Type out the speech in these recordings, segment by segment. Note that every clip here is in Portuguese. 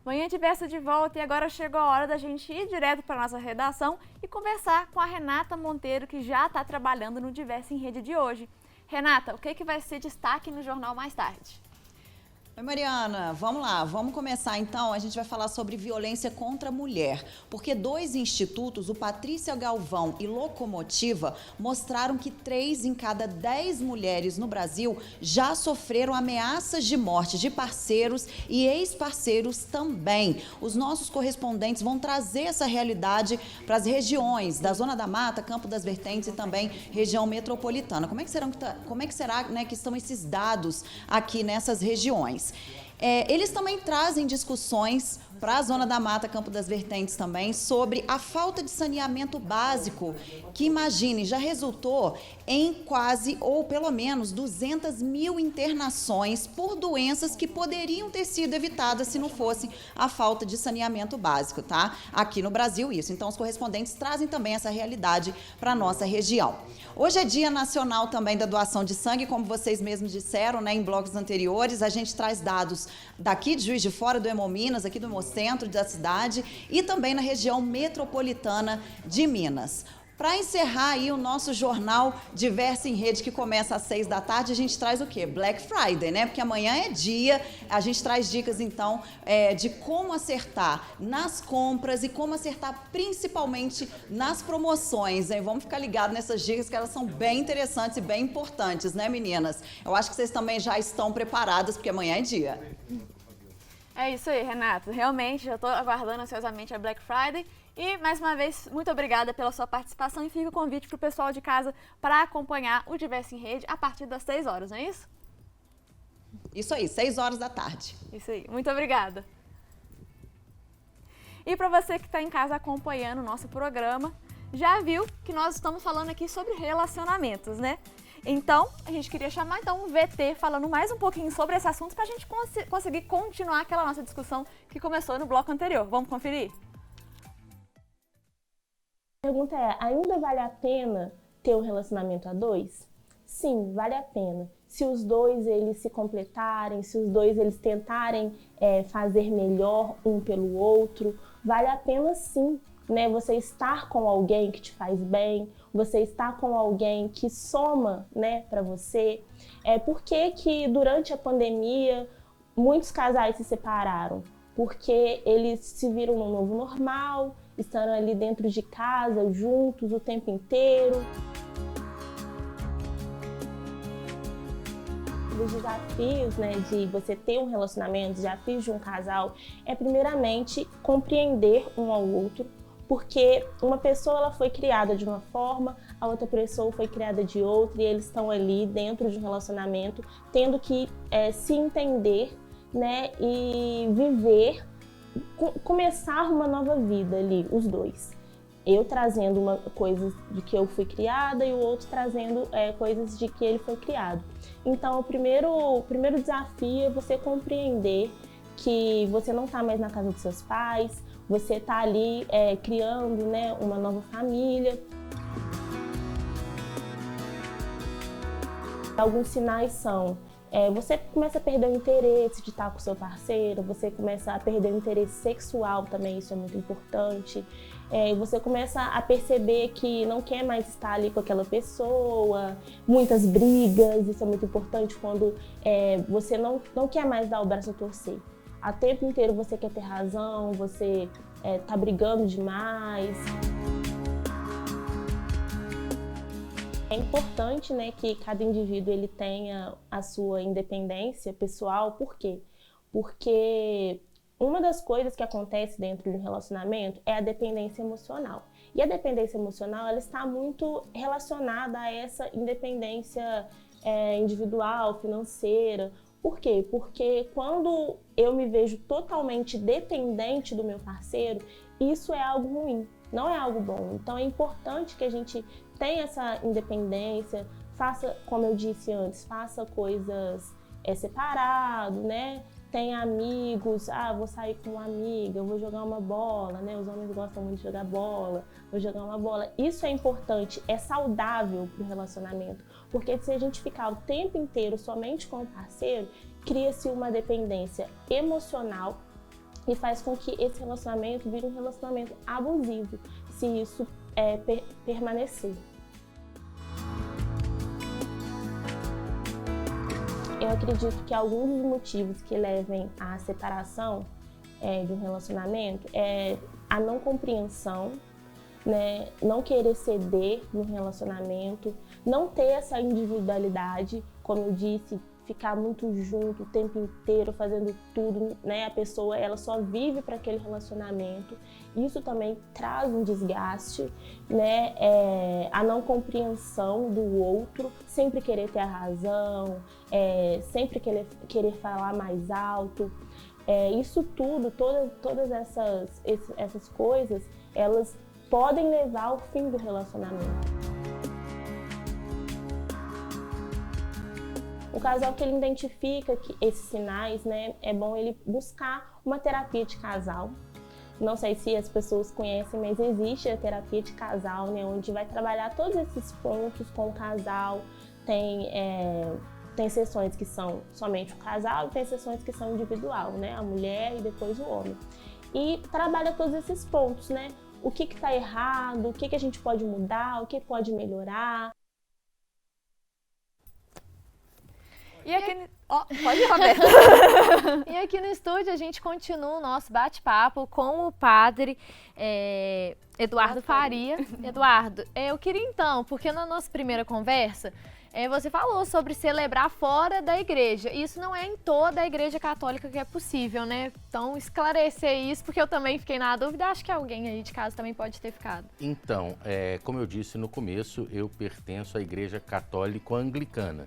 Manhã Diversa de volta e agora chegou a hora da gente ir direto para a nossa redação e conversar com a Renata Monteiro, que já está trabalhando no Diversa em Rede de hoje. Renata, o que vai ser destaque no jornal mais tarde? Oi, Mariana, vamos lá, vamos começar então. A gente vai falar sobre violência contra a mulher, porque 2 institutos, o Patrícia Galvão e Locomotiva, mostraram que 3 em cada 10 mulheres no Brasil já sofreram ameaças de morte de parceiros e ex-parceiros também. Os nossos correspondentes vão trazer essa realidade para as regiões da Zona da Mata, Campo das Vertentes e também região metropolitana. Como é que será, né, que estão esses dados aqui nessas regiões? Eles também trazem discussões para a Zona da Mata, Campo das Vertentes também, sobre a falta de saneamento básico, que, imagine, já resultou em quase, ou pelo menos, 200 mil internações por doenças que poderiam ter sido evitadas se não fosse a falta de saneamento básico, tá? Aqui no Brasil, isso. Então, os correspondentes trazem também essa realidade para a nossa região. Hoje é Dia Nacional também da doação de sangue, como vocês mesmos disseram, né, em blocos anteriores. A gente traz dados daqui de Juiz de Fora, do Hemominas, aqui do Hemocentro da cidade e também na região metropolitana de Minas. Para encerrar aí o nosso jornal Diversa em Rede, que começa às 6 da tarde, a gente traz o quê? Black Friday, né? Porque amanhã é dia, a gente traz dicas, então, de como acertar nas compras e como acertar principalmente nas promoções, hein? Vamos ficar ligados nessas dicas, que elas são bem interessantes e bem importantes, né, meninas? Eu acho que vocês também já estão preparadas, porque amanhã é dia. É isso aí, Renata. Realmente, já estou aguardando ansiosamente a Black Friday. E, mais uma vez, muito obrigada pela sua participação e fica o convite para o pessoal de casa para acompanhar o Diversa em Rede a partir das 6 horas, não é isso? Isso aí, 6 horas da tarde. Isso aí, muito obrigada. E para você que está em casa acompanhando o nosso programa, já viu que nós estamos falando aqui sobre relacionamentos, né? Então, a gente queria chamar um VT falando mais um pouquinho sobre esse assunto para a gente conseguir continuar aquela nossa discussão que começou no bloco anterior. Vamos conferir? A pergunta é, ainda vale a pena ter um relacionamento a 2? Sim, vale a pena. Se os 2 eles se completarem, se os 2 eles tentarem fazer melhor um pelo outro, vale a pena sim, né? Você estar com alguém que te faz bem, você estar com alguém que soma, né, para você. Por que durante a pandemia muitos casais se separaram? Porque eles se viram no novo normal, estando ali dentro de casa, juntos o tempo inteiro. Os desafios, né, de você ter um relacionamento, desafios de um casal, é primeiramente compreender um ao outro, porque uma pessoa ela foi criada de uma forma, a outra pessoa foi criada de outra, e eles estão ali dentro de um relacionamento, tendo que se entender, né, e viver, começar uma nova vida ali, os 2. Eu trazendo coisas de que eu fui criada e o outro trazendo coisas de que ele foi criado. Então, o primeiro desafio é você compreender que você não está mais na casa dos seus pais, você está ali criando, né, uma nova família. Alguns sinais são você começa a perder o interesse de estar com o seu parceiro, você começa a perder o interesse sexual também, isso é muito importante. Você começa a perceber que não quer mais estar ali com aquela pessoa, muitas brigas, isso é muito importante quando você não quer mais dar o braço a torcer. A tempo inteiro você quer ter razão, você tá brigando demais. É importante, né, que cada indivíduo ele tenha a sua independência pessoal. Por quê? Porque uma das coisas que acontece dentro de um relacionamento é a dependência emocional. E a dependência emocional ela está muito relacionada a essa independência individual, financeira. Por quê? Porque quando eu me vejo totalmente dependente do meu parceiro, isso é algo ruim, não é algo bom. Então é importante que a gente tenha essa independência, faça, como eu disse antes, faça coisas separado, né? Tenha amigos, vou sair com uma amiga, vou jogar uma bola, né? Os homens gostam muito de jogar bola, vou jogar uma bola. Isso é importante, é saudável para o relacionamento, porque se a gente ficar o tempo inteiro somente com o parceiro, cria-se uma dependência emocional e faz com que esse relacionamento vire um relacionamento abusivo, se isso permanecer. Eu acredito que alguns dos motivos que levem à separação de um relacionamento é a não compreensão, né? Não querer ceder no relacionamento, não ter essa individualidade, como eu disse, ficar muito junto o tempo inteiro, fazendo tudo, né? A pessoa, ela só vive para aquele relacionamento. Isso também traz um desgaste, né? A não compreensão do outro, sempre querer ter a razão, sempre querer falar mais alto. Isso tudo, todas essas coisas, elas podem levar ao fim do relacionamento. O casal que ele identifica esses sinais, né, é bom ele buscar uma terapia de casal. Não sei se as pessoas conhecem, mas existe a terapia de casal, né, onde vai trabalhar todos esses pontos com o casal. Tem sessões que são somente o casal e tem sessões que são individual, né, a mulher e depois o homem. E trabalha todos esses pontos, né, o que está errado, o que a gente pode mudar, o que pode melhorar. E aqui, pode ir, Roberta. E aqui no estúdio a gente continua o nosso bate-papo com o padre Eduardo Faria. Eduardo, eu queria então, porque na nossa primeira conversa, você falou sobre celebrar fora da igreja. Isso não é em toda a igreja católica que é possível, né? Então, esclarecer isso, porque eu também fiquei na dúvida, acho que alguém aí de casa também pode ter ficado. Então, como eu disse no começo, eu pertenço à Igreja Católica Anglicana.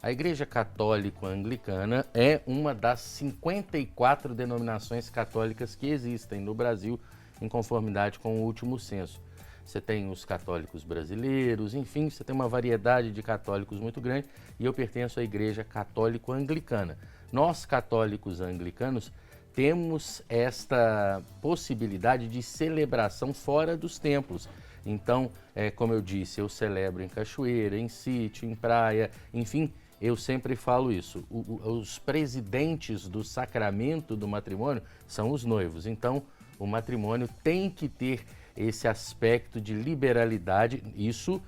A Igreja Católica Anglicana é uma das 54 denominações católicas que existem no Brasil, em conformidade com o último censo. Você tem os católicos brasileiros, enfim, você tem uma variedade de católicos muito grande, e eu pertenço à Igreja Católica Anglicana. Nós, católicos anglicanos, temos esta possibilidade de celebração fora dos templos. Então, como eu disse, eu celebro em cachoeira, em sítio, em praia, enfim, eu sempre falo isso. Os presidentes do sacramento do matrimônio são os noivos. Então, o matrimônio tem que ter esse aspecto de liberalidade. Isso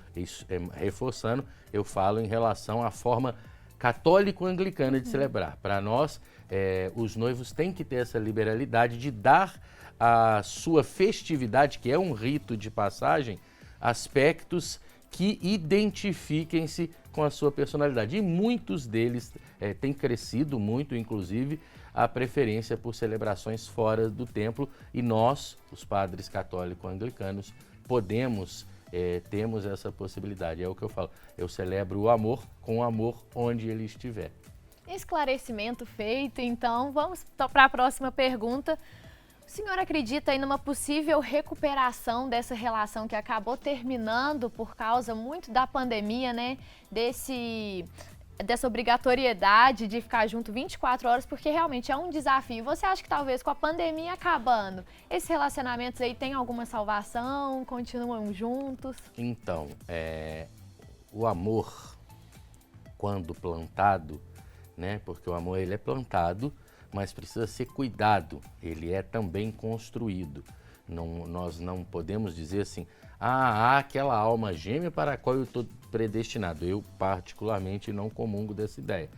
reforçando, eu falo em relação à forma católico-anglicana de celebrar. Para nós, os noivos têm que ter essa liberalidade de dar à sua festividade, que é um rito de passagem, aspectos que identifiquem-se com a sua personalidade. E muitos deles têm crescido muito, inclusive, a preferência por celebrações fora do templo. E nós, os padres católicos anglicanos, temos essa possibilidade. É o que eu falo, eu celebro o amor com o amor onde ele estiver. Esclarecimento feito, então vamos para a próxima pergunta. O senhor acredita aí numa possível recuperação dessa relação que acabou terminando por causa muito da pandemia, né? Dessa obrigatoriedade de ficar junto 24 horas, porque realmente é um desafio. Você acha que talvez com a pandemia acabando, esses relacionamentos aí têm alguma salvação, continuam juntos? Então, o amor, quando plantado, né? Porque o amor ele é plantado, mas precisa ser cuidado, ele é também construído. Nós não podemos dizer assim, há aquela alma gêmea para a qual eu estou predestinado. Eu, particularmente, não comungo dessa ideia.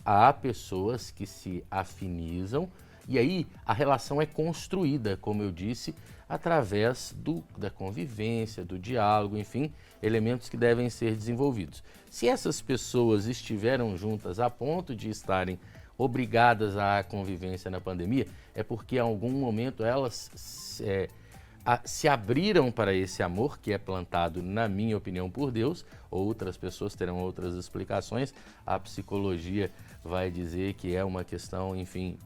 Há pessoas que se afinizam e aí a relação é construída, como eu disse, através da convivência, do diálogo, enfim, elementos que devem ser desenvolvidos. Se essas pessoas estiveram juntas a ponto de estarem obrigadas à convivência na pandemia, é porque em algum momento elas se abriram para esse amor que é plantado, na minha opinião, por Deus. Outras pessoas terão outras explicações. A psicologia vai dizer que é uma questão, enfim,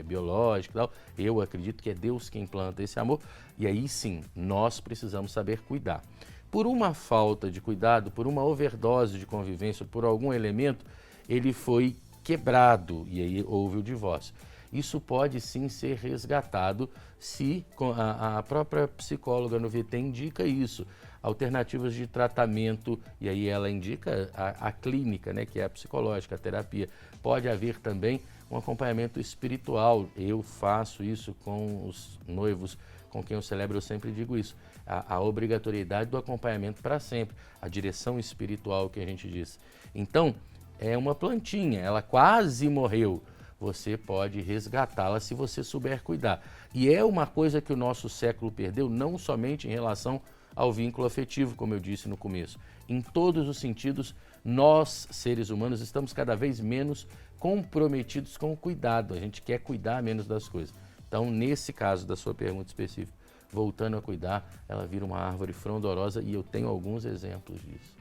biológica e tal. Eu acredito que é Deus quem planta esse amor. E aí sim, nós precisamos saber cuidar. Por uma falta de cuidado, por uma overdose de convivência, por algum elemento, ele foi quebrado e aí houve o divórcio. Isso pode sim ser resgatado se a própria psicóloga no VT indica isso. alternativas de tratamento, e aí ela indica a clínica, né, que é a psicológica, a terapia. Pode haver também um acompanhamento espiritual. Eu faço isso com os noivos com quem eu celebro, eu sempre digo isso. A obrigatoriedade do acompanhamento para sempre, a direção espiritual que a gente diz. Então, é uma plantinha, ela quase morreu. Você pode resgatá-la se você souber cuidar. E é uma coisa que o nosso século perdeu, não somente em relação ao vínculo afetivo, como eu disse no começo. Em todos os sentidos, nós, seres humanos, estamos cada vez menos comprometidos com o cuidado. A gente quer cuidar menos das coisas. Então, nesse caso da sua pergunta específica, voltando a cuidar, ela vira uma árvore frondorosa e eu tenho alguns exemplos disso.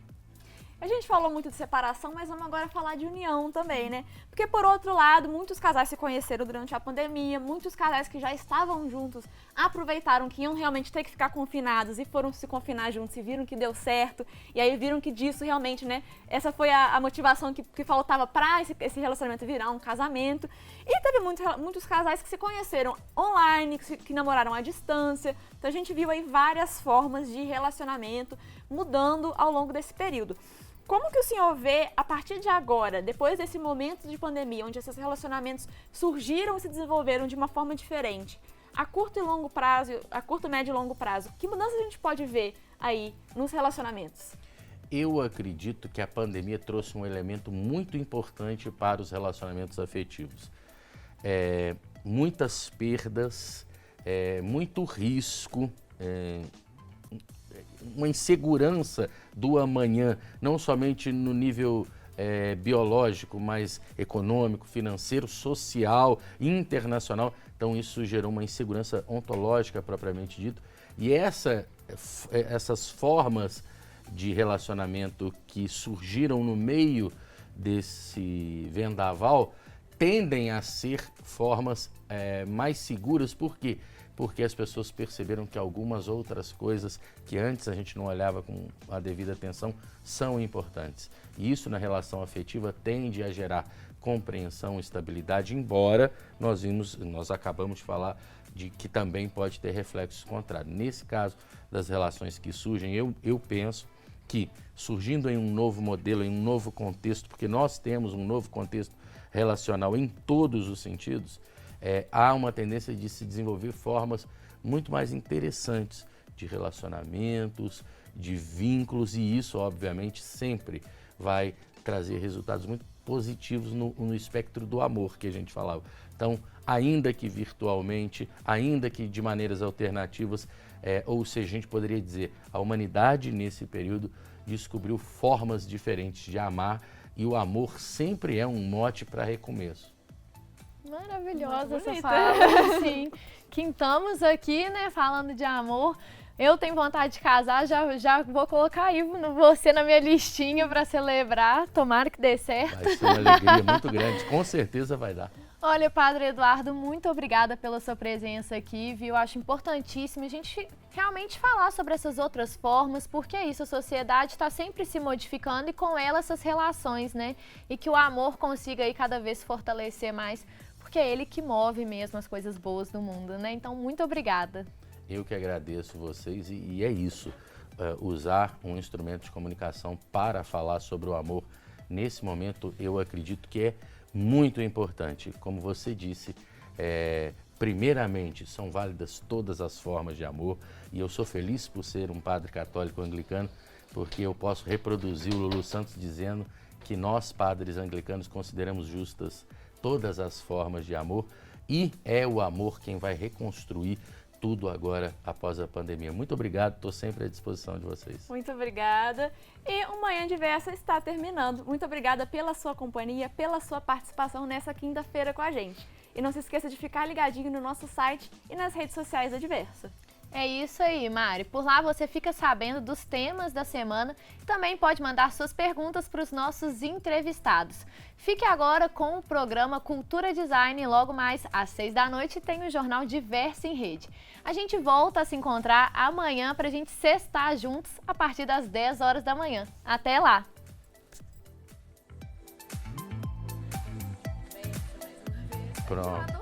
A gente falou muito de separação, mas vamos agora falar de união também, né? Porque, por outro lado, muitos casais se conheceram durante a pandemia, muitos casais que já estavam juntos aproveitaram que iam realmente ter que ficar confinados e foram se confinar juntos e viram que deu certo, e aí viram que disso realmente, né? Essa foi a motivação que faltava para esse relacionamento virar um casamento. E teve muitos casais que se conheceram online, que namoraram à distância. Então a gente viu aí várias formas de relacionamento mudando ao longo desse período. Como que o senhor vê, a partir de agora, depois desse momento de pandemia, onde esses relacionamentos surgiram e se desenvolveram de uma forma diferente, a curto e longo prazo, a curto, médio e longo prazo, que mudanças a gente pode ver aí nos relacionamentos? Eu acredito que a pandemia trouxe um elemento muito importante para os relacionamentos afetivos. Muitas perdas, muito risco, uma insegurança do amanhã, não somente no nível biológico, mas econômico, financeiro, social, internacional. Então isso gerou uma insegurança ontológica propriamente dito. E essas formas de relacionamento que surgiram no meio desse vendaval tendem a ser formas mais seguras. Por quê? Porque as pessoas perceberam que algumas outras coisas que antes a gente não olhava com a devida atenção são importantes. E isso na relação afetiva tende a gerar compreensão, estabilidade, embora nós acabamos de falar de que também pode ter reflexos contrários. Nesse caso das relações que surgem, eu penso que surgindo em um novo modelo, em um novo contexto, porque nós temos um novo contexto relacional em todos os sentidos, há uma tendência de se desenvolver formas muito mais interessantes de relacionamentos, de vínculos, e isso, obviamente, sempre vai trazer resultados muito positivos no espectro do amor que a gente falava. Então, ainda que virtualmente, ainda que de maneiras alternativas, ou seja, a gente poderia dizer, a humanidade nesse período descobriu formas diferentes de amar, e o amor sempre é um mote para recomeço. Maravilhosa essa fala, sim. Quintamos aqui, né, falando de amor. Eu tenho vontade de casar, já vou colocar aí você na minha listinha para celebrar. Tomara que dê certo. Vai ser uma alegria muito grande, com certeza vai dar. Olha, Padre Eduardo, muito obrigada pela sua presença aqui, viu? Acho importantíssimo a gente realmente falar sobre essas outras formas, porque é isso, a sociedade está sempre se modificando e com ela essas relações, né? E que o amor consiga aí cada vez se fortalecer mais, porque é ele que move mesmo as coisas boas do mundo, né? Então, muito obrigada. Eu que agradeço vocês e é isso, usar um instrumento de comunicação para falar sobre o amor. Nesse momento, eu acredito que é muito importante. Como você disse, primeiramente, são válidas todas as formas de amor e eu sou feliz por ser um padre católico anglicano, porque eu posso reproduzir o Lulu Santos dizendo que nós, padres anglicanos, consideramos justas todas as formas de amor e é o amor quem vai reconstruir tudo agora após a pandemia. Muito obrigado, estou sempre à disposição de vocês. Muito obrigada. E o Manhã Diversa está terminando. Muito obrigada pela sua companhia, pela sua participação nessa quinta-feira com a gente. E não se esqueça de ficar ligadinho no nosso site e nas redes sociais da Diversa. É isso aí, Mari. Por lá você fica sabendo dos temas da semana e também pode mandar suas perguntas para os nossos entrevistados. Fique agora com o programa Cultura Design e logo mais às 6 da noite tem o Jornal Diversa em Rede. A gente volta a se encontrar amanhã para a gente sextar juntos a partir das 10 horas da manhã. Até lá! Pronto.